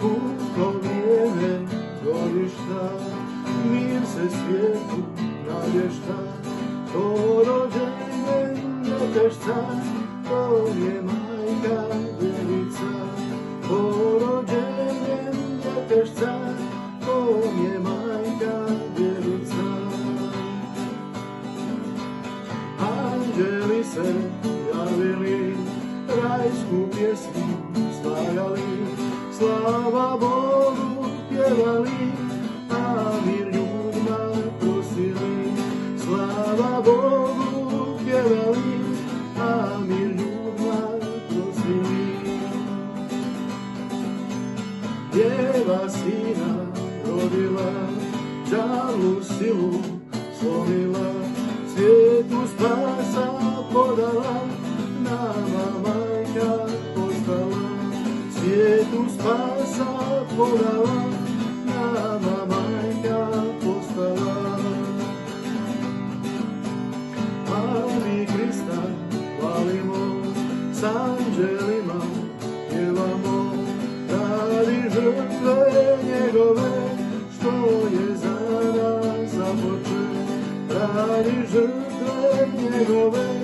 puklo vrijeme godišta, mir se svijetu navješta, to rođenje Netešca, to je majka Djevica. To rođenje Netešca, to je majka Djevica. Anđeli se javili, rajsku pjesmu slavljali, slava Bogu pjevali, a mir ljudima prosili. Slava Bogu pjevali, a mir ljudima prosili. Djeva sina rodila, đavlu silu slomila, svijetu spasa podala, nama majka postala. Svijetu spasa podala, nama majka postala. A mi Krista hvalimo, s anđelima pjevamo, radi žrtve njegove, što je za nas započet. Radi žrtve njegove,